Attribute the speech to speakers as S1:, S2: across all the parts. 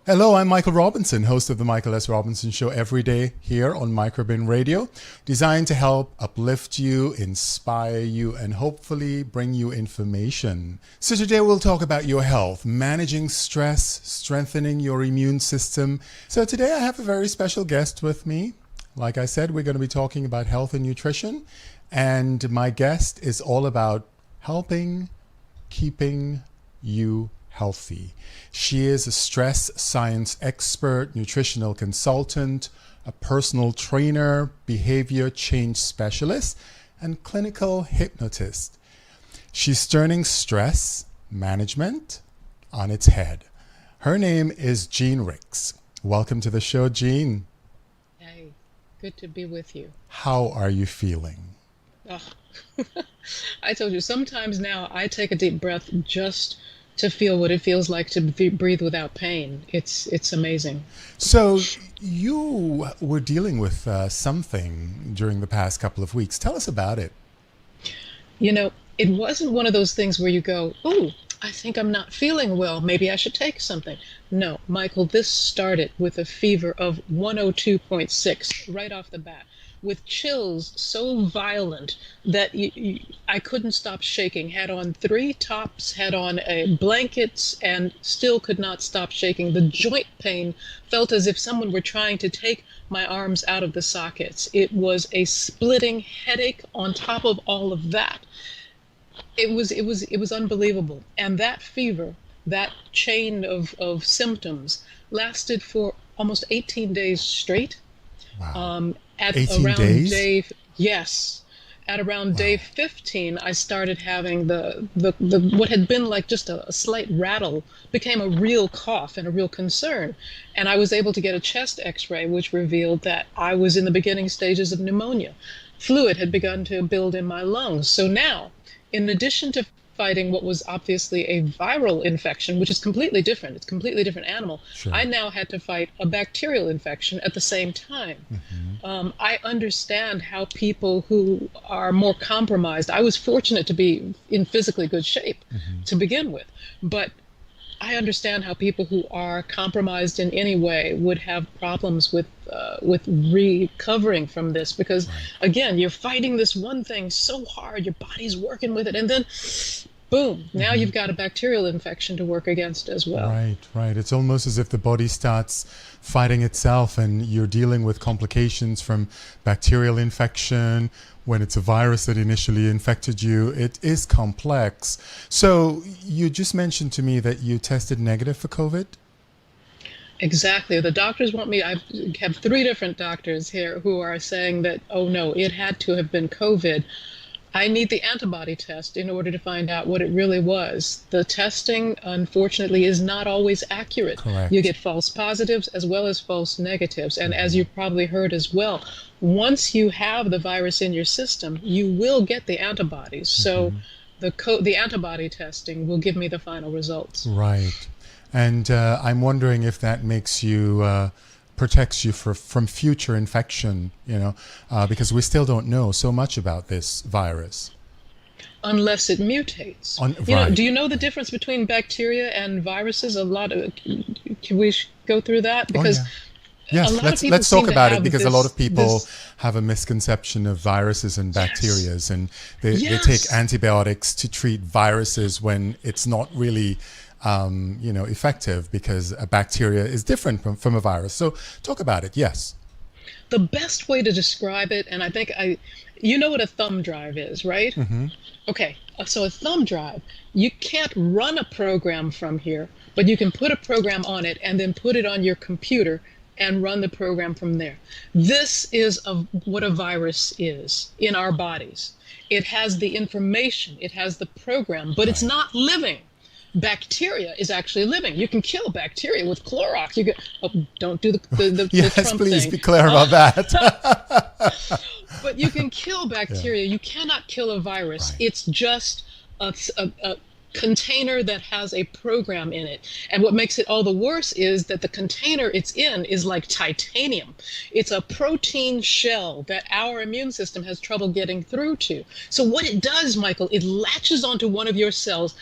S1: Hello, I'm Michael Robinson, host of the Michael S. Robinson Show every day here on Microbin Radio, designed to help uplift you, inspire you, and hopefully bring you information. So today we'll talk about your health, managing stress, strengthening your immune system. So today I have a very special guest with me. Like I said, we're going to be talking about health and nutrition, and my guest is all about helping, keeping you healthy. She is a stress science expert, nutritional consultant, a personal trainer, behavior change specialist, and clinical hypnotist. She's turning stress management on its head. Her name is Jeanne Ricks. Welcome to the show, Jeanne.
S2: Hey, good to be with you.
S1: How are you feeling?
S2: Oh. I told you, sometimes now I take a deep breath just to feel what it feels like to breathe without pain. It's amazing.
S1: So you were dealing with something during the past couple of weeks. Tell us about it.
S2: You know, it wasn't one of those things where you go, "Ooh, I think I'm not feeling well. Maybe I should take something." No, Michael, this started with a fever of 102.6 right off the bat, with chills so violent that I couldn't stop shaking. Had on three tops, had on blankets, and still could not stop shaking. The joint pain felt as if someone were trying to take my arms out of the sockets. It was a splitting headache on top of all of that. It was unbelievable. And that fever, that chain of symptoms lasted for almost 18 days straight.
S1: Wow.
S2: At
S1: 18
S2: around
S1: days?
S2: at around day
S1: Wow.
S2: 15, I started having the what had been like just a slight rattle became a real cough and a real concern. And I was able to get a chest x-ray, which revealed that I was in the beginning stages of pneumonia. Fluid had begun to build in my lungs. So now, in addition to fighting what was obviously a viral infection, which is completely different, it's a completely different animal,
S1: Sure.
S2: I now had to fight a bacterial infection at the same time. I understand how people who are more compromised, I was fortunate to be in physically good shape to begin with, but I understand how people who are compromised in any way would have problems with recovering from this, because again, you're fighting this one thing so hard, your body's working with it, and then boom, now you've got a bacterial infection to work against as well.
S1: Right, right. It's almost as if the body starts fighting itself and you're dealing with complications from bacterial infection. When it's a virus that initially infected you, it is complex. So you just mentioned to me that you tested negative for COVID?
S2: Exactly. The doctors want me, I have three different doctors here who are saying that, oh no, it had to have been COVID. I need the antibody test in order to find out what it really was. The testing, unfortunately, is not always accurate. You
S1: Correct.
S2: get false positives as well as false negatives. And as you've probably heard as well, once you have the virus in your system, you will get the antibodies. So the antibody testing will give me the final results.
S1: Right. And I'm wondering if that makes you, protects you from future infection, because we still don't know so much about this virus.
S2: Unless it mutates.
S1: Right.
S2: Do you know the difference between bacteria and viruses? Can we go through that?
S1: Oh,
S2: Because
S1: yeah. Yes,
S2: a lot of people
S1: let's talk
S2: seem to
S1: about it
S2: have
S1: because a lot of people
S2: this,
S1: have a misconception of viruses and
S2: yes,
S1: bacterias, and they take
S2: yes.
S1: antibiotics to treat viruses when it's not really effective, because a bacteria is different from a virus. So talk about it. Yes.
S2: The best way to describe it, and you know what a thumb drive is, right? Okay, so a thumb drive, you can't run a program from here, but you can put a program on it and then put it on your computer and run the program from there. This is what a virus is in our bodies. It has the information, it has the program, but it's
S1: Right.
S2: not living. Bacteria is actually living. You can kill bacteria with Clorox. Don't do the
S1: Yes,
S2: Trump
S1: please
S2: thing.
S1: be clear about that.
S2: But you can kill
S1: Yeah.
S2: bacteria. You cannot kill a virus.
S1: Right.
S2: It's just a container that has a program in it. And what makes it all the worse is that the container it's in is like titanium. It's a protein shell that our immune system has trouble getting through to. So what it does, Michael, it latches onto one of your cells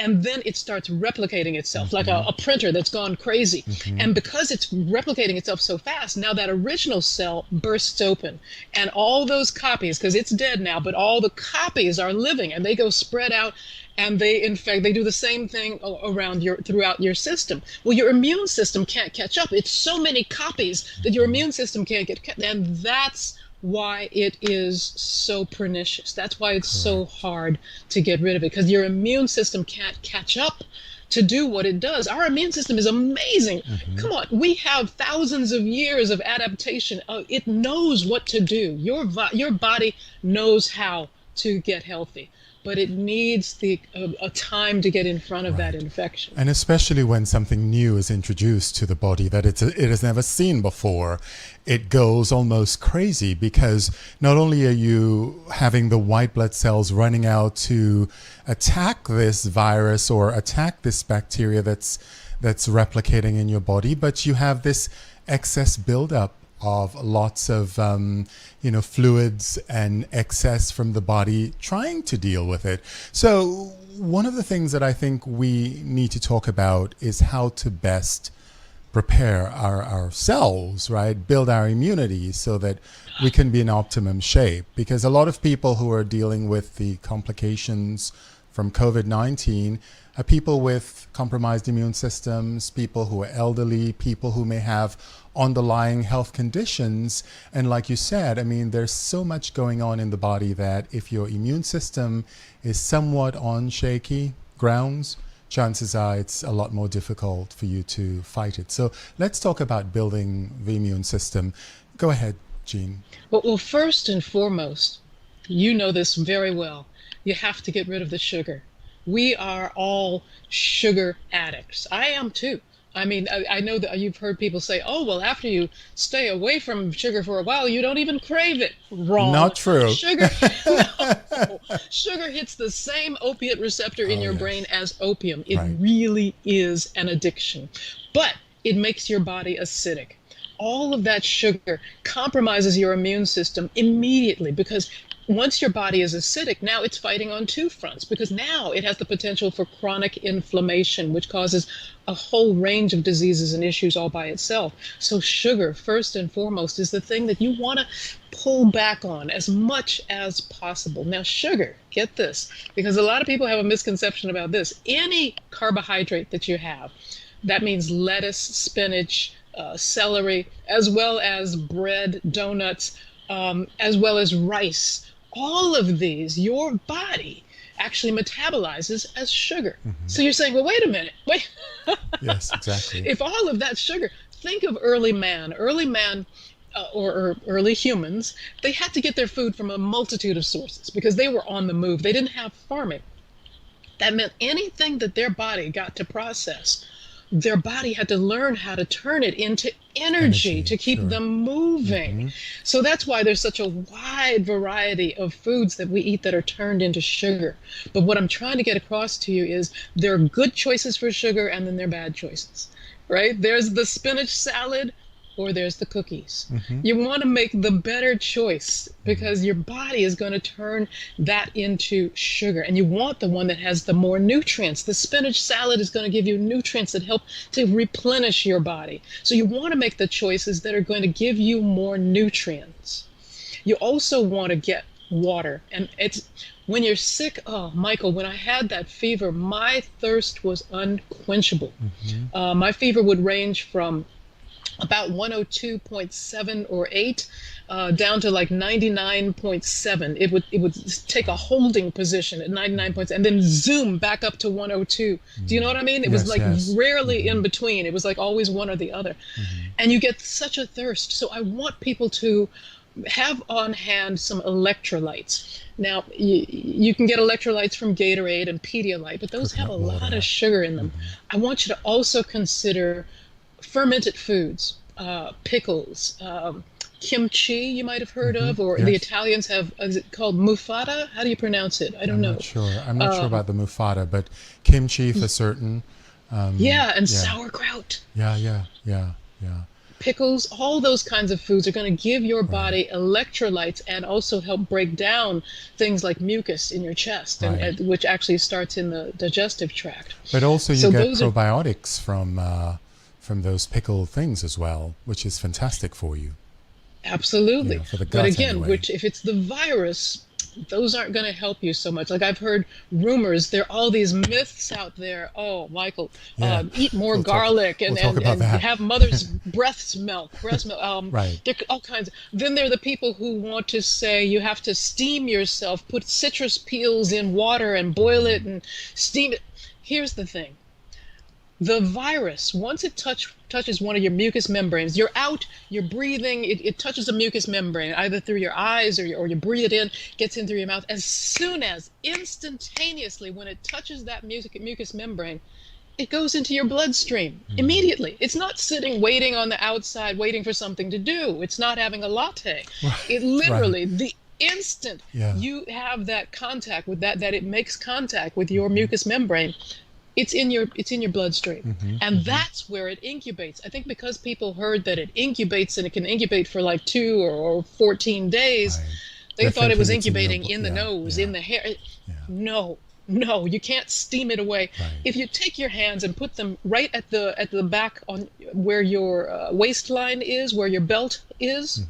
S2: and then it starts replicating itself like a printer that's gone crazy. And because it's replicating itself so fast, now that original cell bursts open, and all those copies, because it's dead now, but all the copies are living, and they go spread out, and they infect. They do the same thing throughout your system. Well, your immune system can't catch up. It's so many copies that your immune system can't and that's why it is so pernicious. That's why it's so hard to get rid of it, because your immune system can't catch up to do what it does. Our immune system is amazing. Come on, we have thousands of years of adaptation. It knows what to do. Your body knows how to get healthy, but it needs a time to get in front of that infection.
S1: And especially when something new is introduced to the body that it has never seen before, it goes almost crazy, because not only are you having the white blood cells running out to attack this virus or attack this bacteria that's replicating in your body, but you have this excess buildup of lots of fluids and excess from the body trying to deal with it. So one of the things that I think we need to talk about is how to best prepare ourselves, right? Build our immunity so that we can be in optimum shape. Because a lot of people who are dealing with the complications from COVID-19 are people with compromised immune systems, people who are elderly, people who may have underlying health conditions. And like you said, I mean, there's so much going on in the body that if your immune system is somewhat on shaky grounds, chances are it's a lot more difficult for you to fight it. So let's talk about building the immune system. Go ahead, Jeanne.
S2: Well, first and foremost, you know this very well, you have to get rid of the sugar. We are all sugar addicts. I am too. I mean, I know that you've heard people say, oh, well, after you stay away from sugar for a while, you don't even crave it. Wrong.
S1: Not true.
S2: Sugar, no. Sugar hits the same opiate receptor in your brain as opium. It really is an addiction. But it makes your body acidic. All of that sugar compromises your immune system immediately, because once your body is acidic, now it's fighting on two fronts, because now it has the potential for chronic inflammation, which causes a whole range of diseases and issues all by itself. So sugar, first and foremost, is the thing that you want to pull back on as much as possible. Now, sugar, get this, because a lot of people have a misconception about this. Any carbohydrate that you have, that means lettuce, spinach, celery, as well as bread, donuts, as well as rice. All of these, your body actually metabolizes as sugar. So you're saying, well, wait a minute, wait.
S1: Yes, exactly.
S2: If all of that's sugar, think of early man. Or early humans, they had to get their food from a multitude of sources because they were on the move. They didn't have farming. That meant anything that their body got to process, their body had to learn how to turn it into energy to keep them moving. So that's why there's such a wide variety of foods that we eat that are turned into sugar. But what I'm trying to get across to you is there are good choices for sugar, and then there are bad choices, right? There's the spinach salad, or there's the cookies. You want to make the better choice, because your body is going to turn that into sugar, and you want the one that has the more nutrients. The spinach salad is going to give you nutrients that help to replenish your body. So you want to make the choices that are going to give you more nutrients. You also want to get water, and it's when you're sick. Oh, Michael, when I had that fever, my thirst was unquenchable. My fever would range from about 102.7 or 8 down to like 99.7. It would take a holding position at 99 and then zoom back up to 102. Do you know what I mean? It was like rarely in between. It was like always one or the other. And you get such a thirst. So I want people to have on hand some electrolytes. Now, you can get electrolytes from Gatorade and Pedialyte, but those have a lot of sugar in them. I want you to also consider fermented foods, pickles, kimchi you might have heard of, or the Italians have, is it called muffata? How do you pronounce it? I don't know.
S1: I'm not sure about the muffata, but kimchi for certain.
S2: And sauerkraut.
S1: Yeah.
S2: pickles, all those kinds of foods are going to give your
S1: Right.
S2: body electrolytes and also help break down things like mucus in your chest,
S1: Right.
S2: and which actually starts in the digestive tract.
S1: But also you
S2: So
S1: get
S2: those are
S1: probiotics from those pickled things as well, which is fantastic for you. You
S2: absolutely.
S1: know, for the
S2: But
S1: gut
S2: again,
S1: anyway.
S2: which if it's the virus, those aren't going to help you so much. Like I've heard rumors, there are all these myths out there. Oh, Michael,
S1: Yeah.
S2: eat more
S1: We'll talk
S2: garlic
S1: we'll
S2: and,
S1: talk
S2: and,
S1: about
S2: and
S1: that.
S2: have mother's breast milk.
S1: Right.
S2: There are all kinds. Then there are the people who want to say you have to steam yourself, put citrus peels in water and boil it and steam it. Here's the thing. The virus, once it touches one of your mucous membranes, you're out, you're breathing, it touches a mucous membrane, either through your eyes or you breathe it in, gets in through your mouth. As soon as, instantaneously, when it touches that mucous membrane, it goes into your bloodstream immediately. It's not sitting waiting on the outside, waiting for something to do. It's not having a latte. It
S1: Right.
S2: literally, the instant
S1: Yeah.
S2: you have that contact with that it makes contact with your mucous membrane, it's in your bloodstream, and that's where it incubates. I think because people heard that it incubates and it can incubate for like 2 or 14 days,
S1: Right.
S2: they
S1: They're
S2: thought it was
S1: thinking it's in your
S2: incubating in the
S1: yeah,
S2: nose,
S1: yeah,
S2: in the hair.
S1: yeah.
S2: No, no, you can't steam it away.
S1: Right.
S2: If you take your hands and put them right at the back on where your waistline is, where your belt is,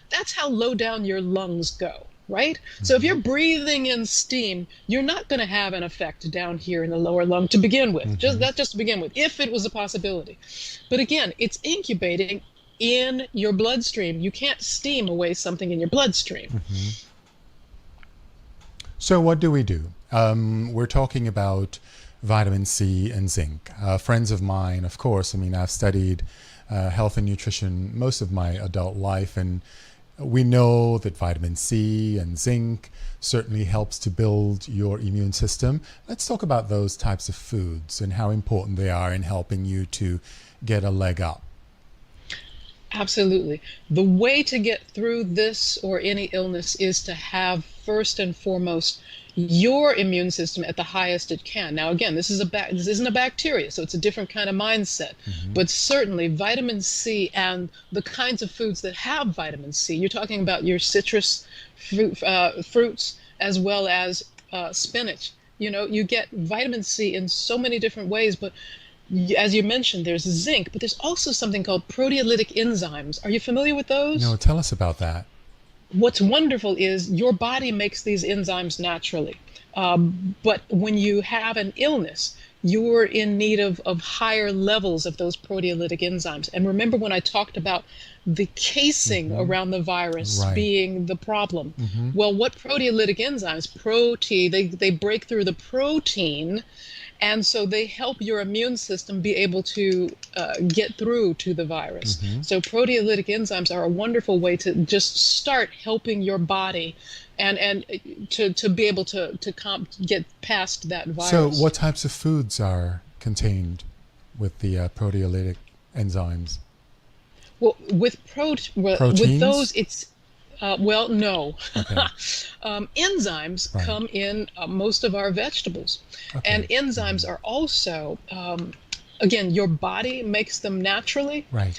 S2: that's how low down your lungs go. Right? So if you're breathing in steam, you're not going to have an effect down here in the lower lung to begin with. Just to begin with, if it was a possibility. But again, it's incubating in your bloodstream. You can't steam away something in your bloodstream.
S1: So what do we do? We're talking about vitamin C and zinc. Friends of mine, of course, I mean, I've studied health and nutrition most of my adult life, and we know that vitamin C and zinc certainly helps to build your immune system. Let's talk about those types of foods and how important they are in helping you to get a leg up.
S2: Absolutely. The way to get through this or any illness is to have, first and foremost, your immune system at the highest it can. Now, again, this isn't a bacteria, so it's a different kind of mindset. But certainly, vitamin C and the kinds of foods that have vitamin C, you're talking about your citrus fruits as well as spinach. You know, you get vitamin C in so many different ways, but as you mentioned, there's zinc, but there's also something called proteolytic enzymes. Are you familiar with those?
S1: No, tell us about that.
S2: What's wonderful is your body makes these enzymes naturally. But when you have an illness, you're in need of higher levels of those proteolytic enzymes. And remember when I talked about the casing around the virus
S1: Right.
S2: being the problem? Well, what proteolytic enzymes? They break through the protein, and so they help your immune system be able to get through to the virus. So proteolytic enzymes are a wonderful way to just start helping your body and to be able to get past that virus.
S1: So what types of foods are contained with the proteolytic enzymes?
S2: Well, with
S1: Proteins?
S2: those, it's well, no.
S1: Okay.
S2: Enzymes
S1: Right.
S2: come in most of our vegetables,
S1: Okay.
S2: and enzymes are also, again, your body makes them naturally.
S1: Right.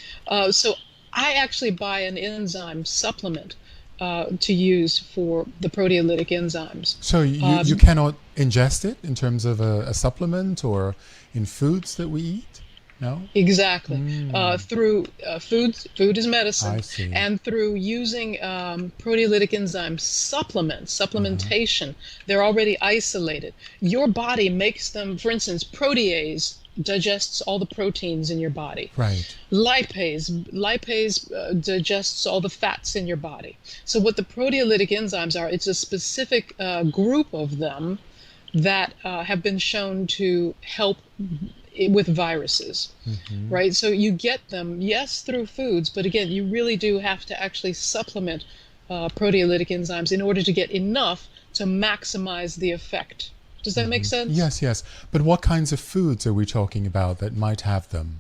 S2: So I actually buy an enzyme supplement to use for the proteolytic enzymes.
S1: So you cannot ingest it in terms of a supplement or in foods that we eat? No?
S2: Exactly. Through food is medicine,
S1: I see.
S2: and through using proteolytic enzyme supplementation, they're already isolated. Your body makes them. For instance, protease digests all the proteins in your body.
S1: Right.
S2: Lipase digests all the fats in your body. So what the proteolytic enzymes are, it's a specific group of them that have been shown to help with viruses, right? So you get them, yes, through foods, but again, you really do have to actually supplement proteolytic enzymes in order to get enough to maximize the effect. Does that make sense?
S1: Yes, yes. But what kinds of foods are we talking about that might have them?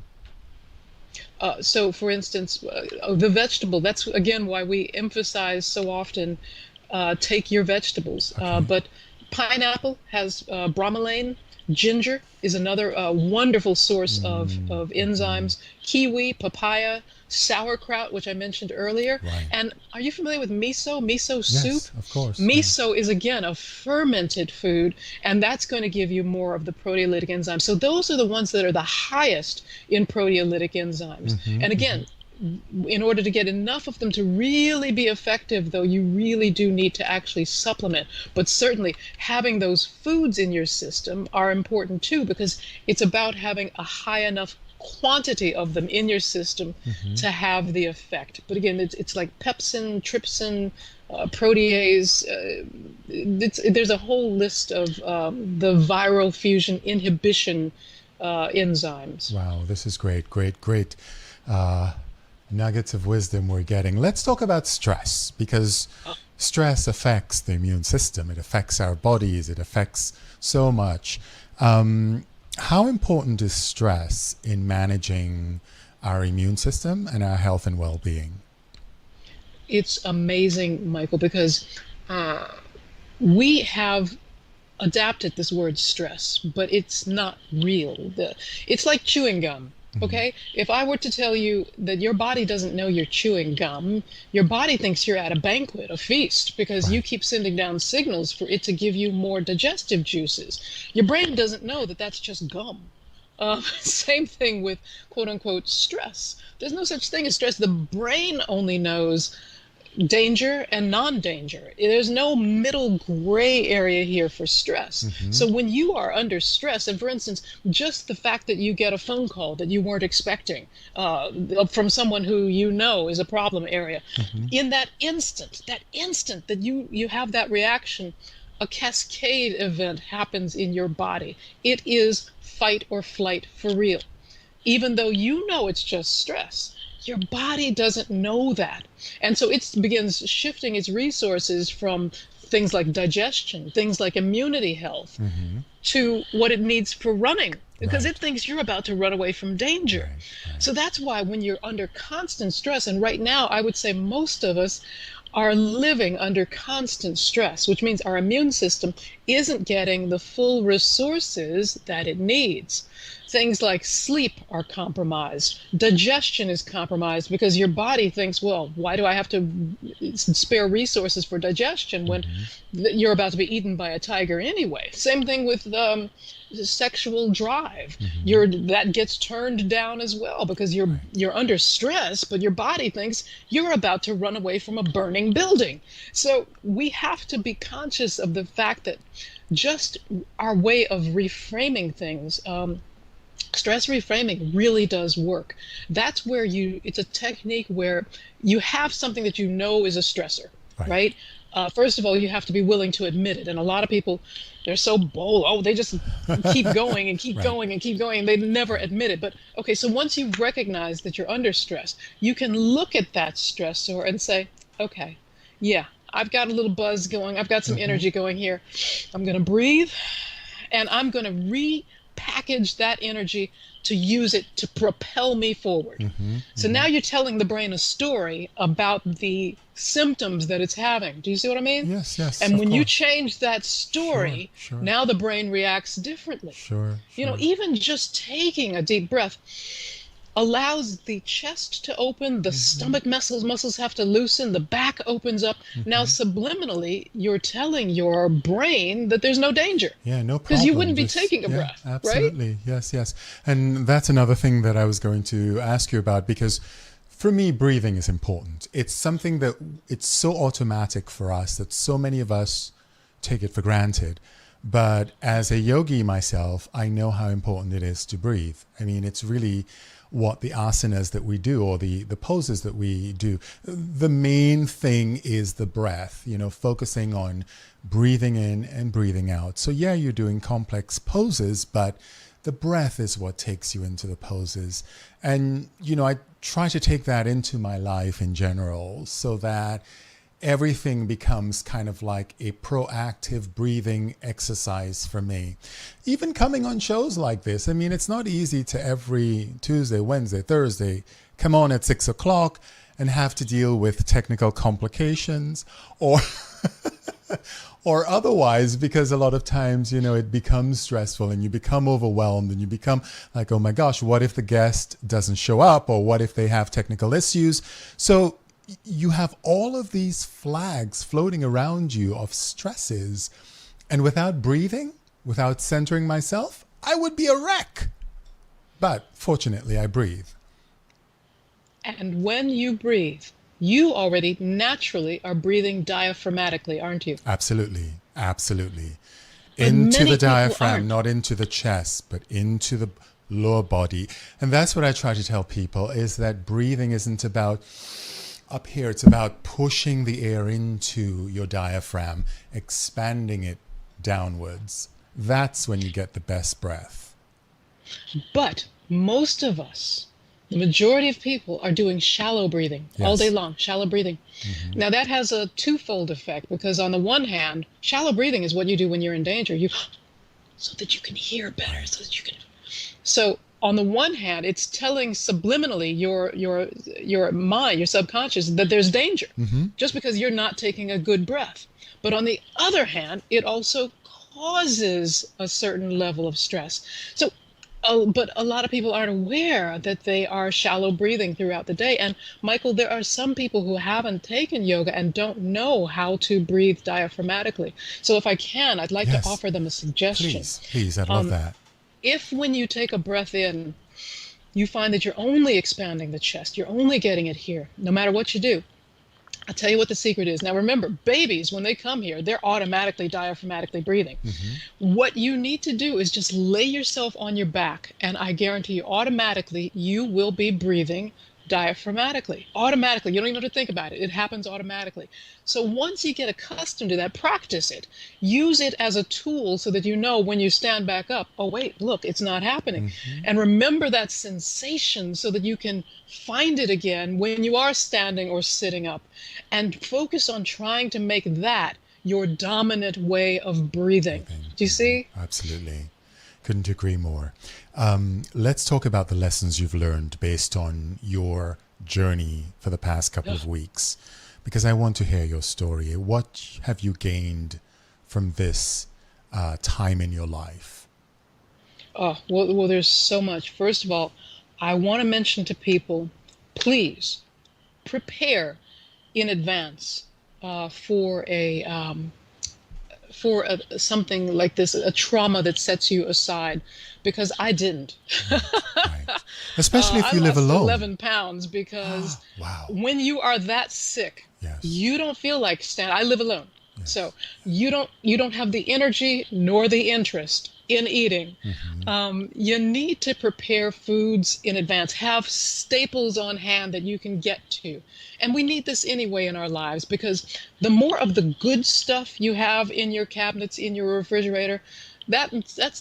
S2: So, for instance, the vegetable, that's again why we emphasize so often take your vegetables. But pineapple has bromelain. Ginger is another wonderful source of enzymes. Kiwi, papaya, sauerkraut, which I mentioned earlier.
S1: Right.
S2: And are you familiar with miso? Miso soup?
S1: Yes, of course. Yeah.
S2: Miso is, again, a fermented food, and that's going to give you more of the proteolytic enzymes. So those are the ones that are the highest in proteolytic enzymes. And again, in order to get enough of them to really be effective, though, you really do need to actually supplement. But certainly having those foods in your system are important too, because it's about having a high enough quantity of them in your system to have the effect. But again, it's like pepsin, trypsin, protease. There's a whole list of the viral fusion inhibition enzymes.
S1: Wow, this is great, great, great. Nuggets of wisdom we're getting. Let's talk about stress, because stress affects the immune system. It affects our bodies. It affects so much. How important is stress in managing our immune system and our health and well-being?
S2: It's amazing, Michael, because we have adapted this word stress, but it's not real. It's like chewing gum. Okay, if I were to tell you that your body doesn't know you're chewing gum, your body thinks you're at a banquet, a feast, because you keep sending down signals for it to give you more digestive juices. Your brain doesn't know that that's just gum. Same thing with quote unquote stress. There's no such thing as stress. The brain only knows danger and non-danger. There's no middle gray area here for stress. So when you are under stress, and for instance, just the fact that you get a phone call that you weren't expecting from someone who you know is a problem area, in that instant that you have that reaction, a cascade event happens in your body. It is fight or flight for real. Even though you know it's just stress, your body doesn't know that. And so it begins shifting its resources from things like digestion, things like immunity health, to what it needs for running, because it thinks you're about to run away from danger. So that's why when you're under constant stress, and right now I would say most of us are living under constant stress, which means our immune system isn't getting the full resources that it needs. Things like sleep are compromised. Digestion is compromised because your body thinks, well, why do I have to spare resources for digestion when you're about to be eaten by a tiger anyway? Same thing with sexual drive. That gets turned down as well because you're under stress, but your body thinks you're about to run away from a burning building. So we have to be conscious of the fact that just our way of reframing things, stress reframing really does work. That's where it's a technique where you have something that you know is a stressor, right? First of all, you have to be willing to admit it. And a lot of people, they're so bold. Oh, they just keep going and keep going and keep going. They never admit it. But okay, so once you've recognized that you're under stress, you can look at that stressor and say, okay, yeah, I've got a little buzz going. I've got some energy going here. I'm going to breathe, and I'm going to repackage that energy to use it to propel me forward. So now you're telling the brain a story about the symptoms that it's having. Do you see what I mean?
S1: Yes, yes.
S2: And when you change that story, now the brain reacts differently. You know, even just taking a deep breath allows the chest to open, the stomach muscles have to loosen, the back opens up. Now subliminally, you're telling your brain that there's no danger.
S1: Yeah, no problem.
S2: Because you wouldn't be taking a breath,
S1: absolutely.
S2: right?
S1: Yes, yes. And that's another thing that I was going to ask you about, because for me, breathing is important. It's something that it's so automatic for us that so many of us take it for granted. But as a yogi myself, I know how important it is to breathe. I mean, it's really what the asanas that we do, or the poses that we do. The main thing is the breath, you know, focusing on breathing in and breathing out. So yeah, you're doing complex poses, but the breath is what takes you into the poses. And, you know, I try to take that into my life in general so that everything becomes kind of like a proactive breathing exercise for me. Even coming on shows like this, I mean, it's not easy to every Tuesday, Wednesday, Thursday come on at 6 o'clock and have to deal with technical complications or Or otherwise, because a lot of times, it becomes stressful and you become overwhelmed and you become like, oh my gosh, what if the guest doesn't show up, or what if they have technical issues? So you have all of these flags floating around you of stresses. And without breathing, without centering myself, I would be a wreck. But fortunately, I breathe.
S2: And when you breathe, you already naturally are breathing diaphragmatically, aren't you?
S1: Absolutely. Absolutely.
S2: But
S1: Into
S2: many
S1: the
S2: people
S1: diaphragm,
S2: aren't.
S1: not into the chest, but into the lower body. And that's what I try to tell people, is that breathing isn't about up here. It's about pushing the air into your diaphragm, expanding it downwards. That's when you get the best breath.
S2: But most of us, the majority of people, are doing shallow breathing all day
S1: Yes.
S2: long, shallow breathing. Now, that has a twofold effect, because on the one hand, shallow breathing is what you do when you're in danger. You so that you can hear better, so that you can. So on the one hand, it's telling subliminally your mind, your subconscious, that there's danger, just because you're not taking a good breath. But on the other hand, it also causes a certain level of stress. So, but a lot of people aren't aware that they are shallow breathing throughout the day. And Michael, there are some people who haven't taken yoga and don't know how to breathe diaphragmatically. So if I can, I'd like to
S1: Yes.
S2: offer them a suggestion.
S1: Please, I'd love that.
S2: If when you take a breath in, you find that you're only expanding the chest, you're only getting it here, no matter what you do, I'll tell you what the secret is. Now remember, babies, when they come here, they're automatically diaphragmatically breathing. What you need to do is just lay yourself on your back, and I guarantee you, automatically, you will be breathing diaphragmatically. Automatically. You don't even have to think about it. It happens automatically. So once you get accustomed to that, practice it. Use it as a tool so that you know when you stand back up, oh, wait, look, it's not happening. And remember that sensation so that you can find it again when you are standing or sitting up. And focus on trying to make that your dominant way of breathing. Do you see?
S1: Absolutely. Couldn't agree more. Let's talk about the lessons you've learned based on your journey for the past couple of weeks, because I want to hear your story. What have you gained from this time in your life?
S2: Oh, well, there's so much. First of all, I want to mention to people, please prepare in advance for something like this, a trauma that sets you aside, because I didn't.
S1: Right. Especially if
S2: I
S1: you live
S2: lost
S1: alone.
S2: 11 pounds because
S1: Wow.
S2: when you are that sick,
S1: Yes.
S2: you don't feel like I live alone. So you don't have the energy nor the interest in eating. You need to prepare foods in advance. Have staples on hand that you can get to. And we need this anyway in our lives, because the more of the good stuff you have in your cabinets, in your refrigerator, that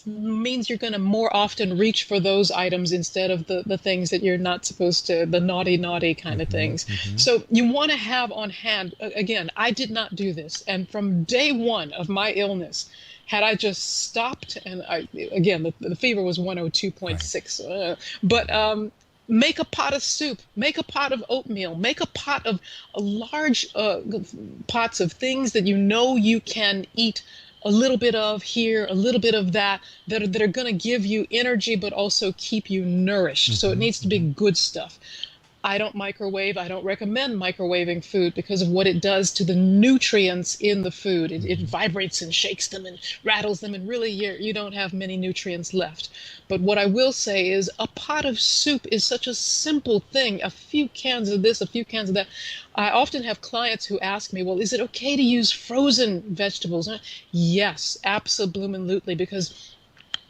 S2: means you're going to more often reach for those items instead of the things that you're not supposed to, the naughty kind of things. So you want to have on hand, again, I did not do this. And from day one of my illness, had I just stopped, and again, the fever was 102.6, but make a pot of soup, make a pot of oatmeal, make a pot of large pots of things that you know you can eat a little bit of here, a little bit of that are going to give you energy, but also keep you nourished. So it needs to be good stuff. I don't microwave. I don't recommend microwaving food because of what it does to the nutrients in the food. It vibrates and shakes them and rattles them, and really you don't have many nutrients left. But what I will say is a pot of soup is such a simple thing. A few cans of this, a few cans of that. I often have clients who ask me, well, is it okay to use frozen vegetables? Yes, absolutely, because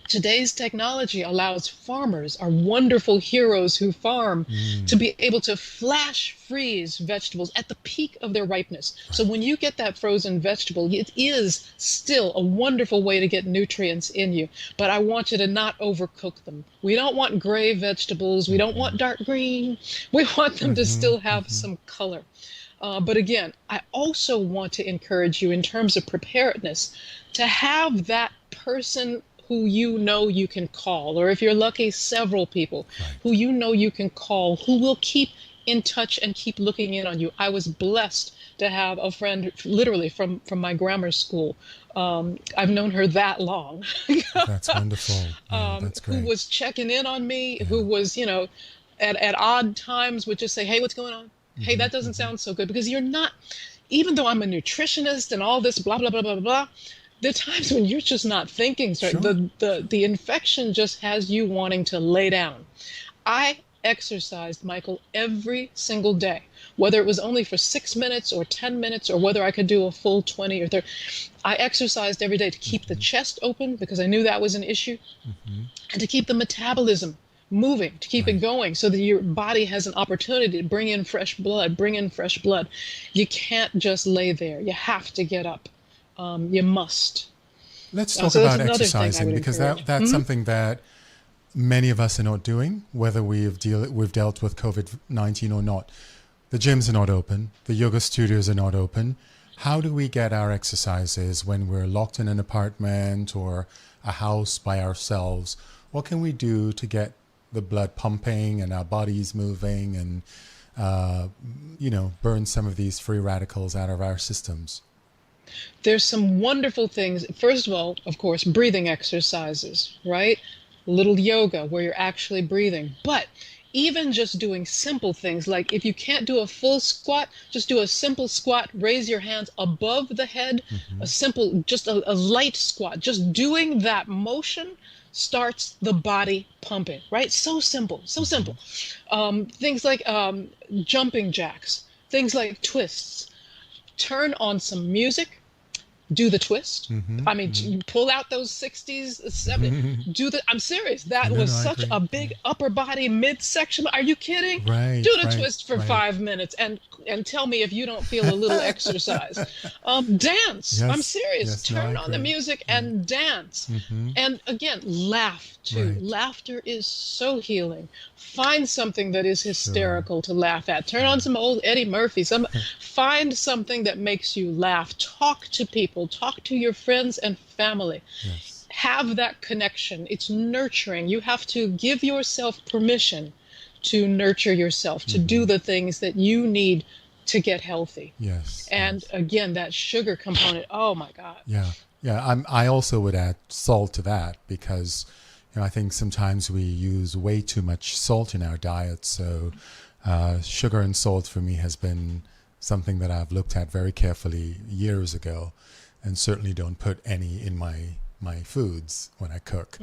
S2: today's technology allows farmers, our wonderful heroes who farm, to be able to flash freeze vegetables at the peak of their ripeness. So when you get that frozen vegetable, it is still a wonderful way to get nutrients in you. But I want you to not overcook them. We don't want gray vegetables. We don't want dark green. We want them to still have some color. But again, I also want to encourage you in terms of preparedness to have that person who you know you can call, or if you're lucky, several people who you know you can call, who will keep in touch and keep looking in on you. I was blessed to have a friend literally from my grammar school. I've known her that long.
S1: That's wonderful. Yeah, that's
S2: Who
S1: great.
S2: was checking in on me,
S1: Yeah.
S2: who was, at odd times would just say, hey, what's going on? Hey,
S1: Mm-hmm,
S2: that doesn't
S1: mm-hmm.
S2: sound so good. Because you're not, even though I'm a nutritionist and all this blah, blah, blah, blah, blah, there are times when you're just not thinking straight.
S1: Sure.
S2: The infection just has you wanting to lay down. I exercised, Michael, every single day, whether it was only for 6 minutes or 10 minutes, or whether I could do a full 20 or 30. I exercised every day to keep the chest open because I knew that was an issue,
S1: Mm-hmm.
S2: and to keep the metabolism moving, to keep it
S1: Right.
S2: going so that your body has an opportunity to bring in fresh blood, bring in fresh blood. You can't just lay there. You have to get up. You must.
S1: Let's talk
S2: So that's
S1: about
S2: another thing I
S1: exercising,
S2: would
S1: because
S2: encourage.
S1: that's something that many of us are not doing, whether we've dealt with COVID-19 or not. The gyms are not open. The yoga studios are not open. How do we get our exercises when we're locked in an apartment or a house by ourselves? What can we do to get the blood pumping and our bodies moving and, burn some of these free radicals out of our systems?
S2: There's some wonderful things. First of all, of course, breathing exercises, right? A little yoga where you're actually breathing. But even just doing simple things, like if you can't do a full squat, just do a simple squat, raise your hands above the head,
S1: Mm-hmm.
S2: a simple, just a light squat. Just doing that motion starts the body pumping, right? So simple, so
S1: Mm-hmm.
S2: simple. Things like jumping jacks, things like twists. Turn on some music, do the twist.
S1: Mm-hmm.
S2: I mean, you pull out those 60s, 70s,
S1: Mm-hmm.
S2: I'm serious. That
S1: No,
S2: was
S1: no, I
S2: such
S1: agree.
S2: a
S1: Yeah.
S2: big upper body midsection. Are you kidding?
S1: Right,
S2: Do the
S1: right,
S2: twist for
S1: right.
S2: 5 minutes and tell me if you don't feel a little exercise. Dance. I'm
S1: Yes,
S2: serious.
S1: yes, no, I
S2: Turn on the
S1: agree.
S2: music
S1: Yeah.
S2: and dance.
S1: Mm-hmm.
S2: And again, laugh too.
S1: Right.
S2: Laughter is so healing. Find something that is
S1: Sure.
S2: hysterical to laugh at. Turn on some old Eddie Murphy. Find something that makes you laugh. Talk to people. Talk to your friends and family.
S1: Yes.
S2: Have that connection. It's nurturing. You have to give yourself permission to nurture yourself, to do
S1: Mm-hmm.
S2: the things that you need to get healthy.
S1: Yes.
S2: And
S1: Yes.
S2: again, that sugar component, oh my God.
S1: Yeah. Yeah. I also would add salt to that because, I think sometimes we use way too much salt in our diet. So, sugar and salt for me has been something that I've looked at very carefully years ago, and certainly don't put any in my foods when I cook.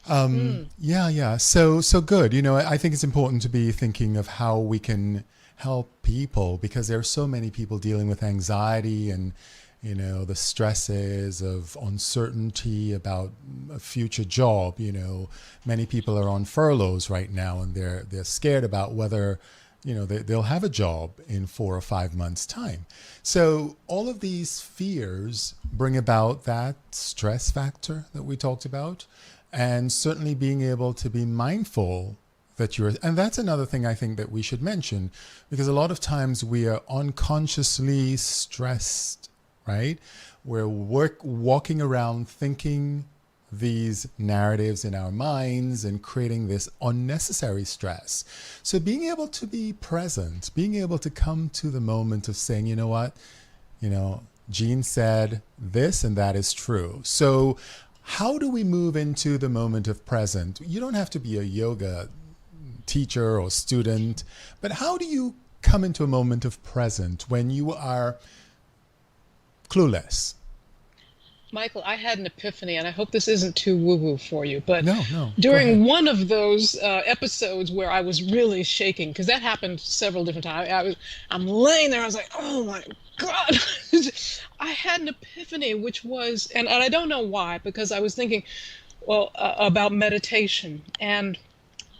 S1: Yeah, yeah. So good. I think it's important to be thinking of how we can help people, because there are so many people dealing with anxiety and, the stresses of uncertainty about a future job. Many people are on furloughs right now, and they're scared about whether, they'll have a job in 4 or 5 months' time. So all of these fears bring about that stress factor that we talked about. And certainly being able to be mindful that and that's another thing I think that we should mention, because a lot of times we are unconsciously stressed, right? We're walking around thinking these narratives in our minds and creating this unnecessary stress. So being able to be present, being able to come to the moment of saying, you know what, Jeanne said this and that is true. So how do we move into the moment of present? You don't have to be a yoga teacher or student, but how do you come into a moment of present when you are clueless?
S2: Michael, I had an epiphany, and I hope this isn't too woo-woo for you, but
S1: No, go
S2: during
S1: ahead.
S2: one of those episodes where I was really shaking, because that happened several different times, I'm laying there, I was like, oh my God, I had an epiphany, which was, and I don't know why, because I was thinking, well, about meditation, and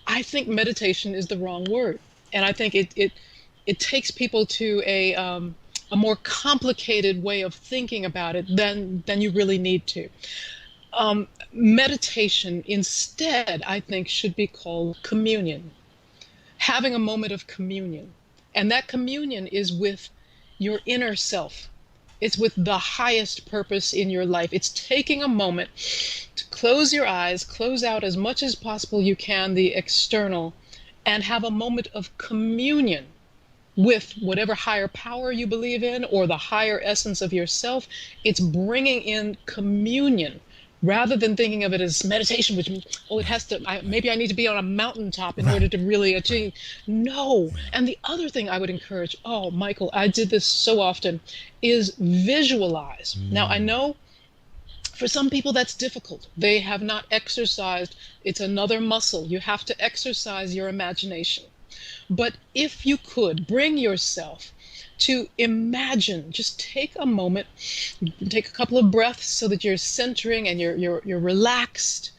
S2: I think meditation is the wrong word, and I think it takes people to a more complicated way of thinking about it than you really need to. Meditation instead, I think, should be called communion. Having a moment of communion. And that communion is with your inner self. It's with the highest purpose in your life. It's taking a moment to close your eyes, close out as much as possible you can the external, and have a moment of communion with whatever higher power you believe in or the higher essence of yourself. It's bringing in communion rather than thinking of it as meditation, which means, oh, it has to, maybe I need to be on a mountaintop in order to really achieve. No. And the other thing I would encourage, oh, Michael, I did this so often, is visualize. Now, I know for some people that's difficult. They have not exercised. It's another muscle. You have to exercise your imagination. But if you could bring yourself to imagine, just take a moment, take a couple of breaths so that you're centering and you're relaxed,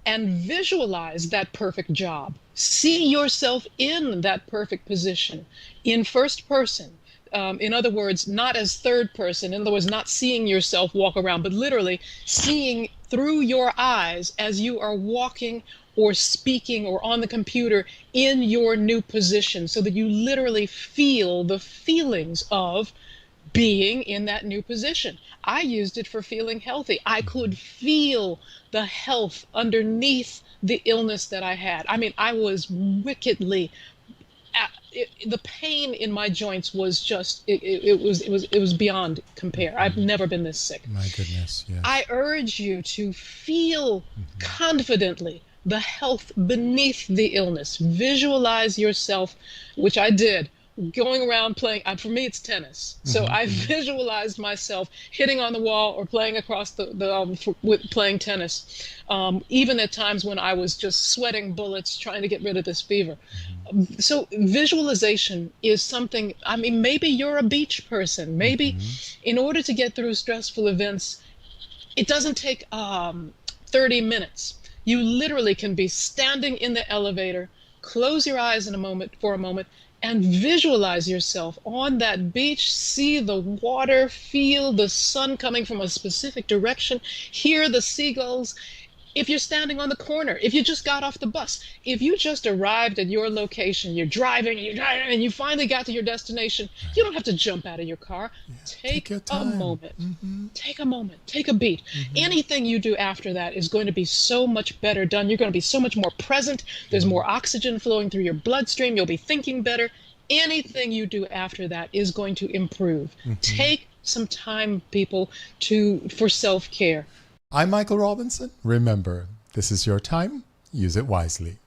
S2: and visualize that perfect job. See yourself in that perfect position in first person. In other words, not as third person, in other words, not seeing yourself walk around, but literally seeing through your eyes as you are walking or speaking or on the computer in your new position, so that you literally feel the feelings of being in that new position. I used it for feeling healthy. I could feel the health underneath the illness that I had. I mean, I was wickedly the pain in my joints was just it was beyond compare. I've never been this sick.
S1: My goodness, yes.
S2: I urge you to feel confidently the health beneath the illness. Visualize yourself, which I did, going around playing. For me, it's tennis. So I visualized myself hitting on the wall or playing across with playing tennis. Even at times when I was just sweating bullets trying to get rid of this fever. So visualization is something. I mean, maybe you're a beach person. Maybe in order to get through stressful events, it doesn't take 30 minutes. You literally can be standing in the elevator, close your eyes for a moment, and visualize yourself on that beach, see the water, feel the sun coming from a specific direction, hear the seagulls. If you're standing on the corner, if you just got off the bus, if you just arrived at your location, you're driving, and you finally got to your destination, you don't have to jump out of your car. Take a moment. Take a moment. Take a beat. Anything you do after that is going to be so much better done. You're going to be so much more present. There's more oxygen flowing through your bloodstream. You'll be thinking better. Anything you do after that is going to improve. Take some time, people, for self-care.
S1: I'm Michael Robinson. Remember, this is your time. Use it wisely.